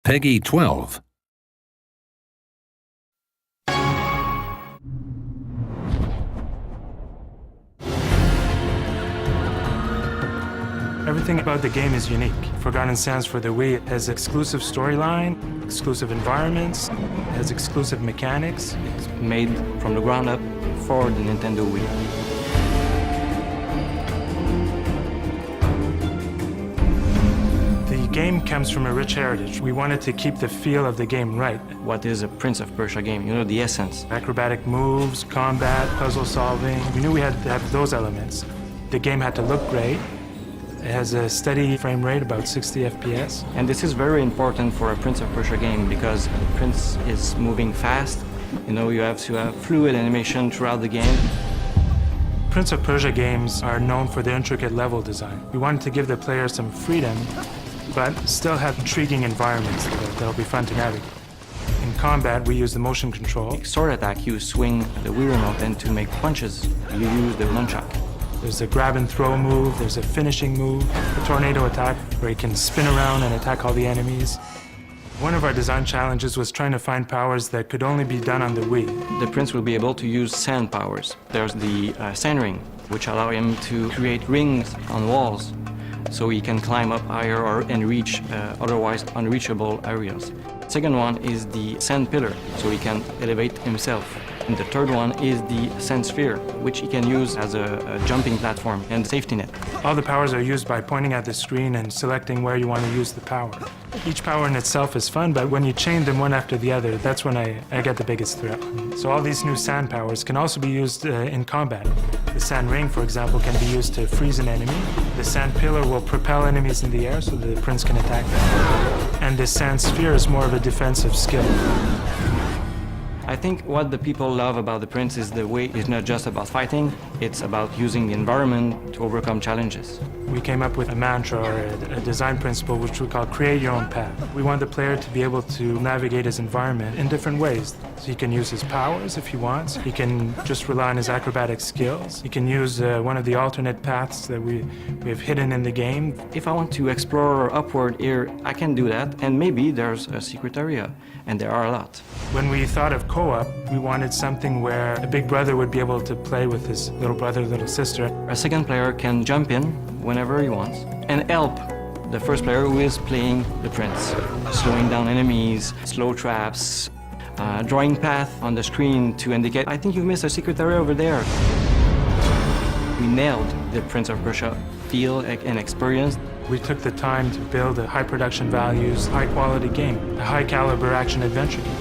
Peggy 12. Everything about the game is unique. Forgotten Sands for the Wii has exclusive storyline, exclusive environments, has exclusive mechanics. It's made from the ground up for the Nintendo Wii. The game comes from a rich heritage. We wanted to keep the feel of the game right. What is a Prince of Persia game? You know, the essence. Acrobatic moves, combat, puzzle solving. We knew we had to have those elements. The game had to look great. It has a steady frame rate, about 60 FPS. And this is very important for a Prince of Persia game because the prince is moving fast. You know, you have to have fluid animation throughout the game. Prince of Persia games are known for their intricate level design. We wanted to give the player some freedom, but still have intriguing environments that'll be fun to navigate. In combat, we use the motion control. Sword attack, you swing the Wii remote, and to make punches, you use the nunchuck. There's a grab and throw move, there's a finishing move, a tornado attack where you can spin around and attack all the enemies. One of our design challenges was trying to find powers that could only be done on the Wii. The prince will be able to use sand powers. There's the sand ring, which allow him to create rings on walls so he can climb up higher and reach otherwise unreachable areas. Second one is the sand pillar, so he can elevate himself. And the third one is the sand sphere, which he can use as a jumping platform and safety net. All the powers are used by pointing at the screen and selecting where you want to use the power. Each power in itself is fun, but when you chain them one after the other, that's when I get the biggest thrill. So all these new sand powers can also be used in combat. The sand ring, for example, can be used to freeze an enemy. The sand pillar will propel enemies in the air so the prince can attack them. And the sand sphere is more of a defensive skill. I think what the people love about the prince is the way it's not just about fighting, it's about using the environment to overcome challenges. We came up with a mantra or a design principle which we call create your own path. We want the player to be able to navigate his environment in different ways. So he can use his powers if he wants. He can just rely on his acrobatic skills. He can use one of the alternate paths that we have hidden in the game. If I want to explore upward here, I can do that, and maybe there's a secret area, and there are a lot. When we thought of co-op, we wanted something where a big brother would be able to play with his little brother, little sister. A second player can jump in whenever he wants and help the first player who is playing the prince, slowing down enemies, slow traps, drawing path on the screen to indicate, I think you missed a secret area over there. We nailed the Prince of Persia feel and experience. We took the time to build a high production values, high quality game, a high caliber action adventure game.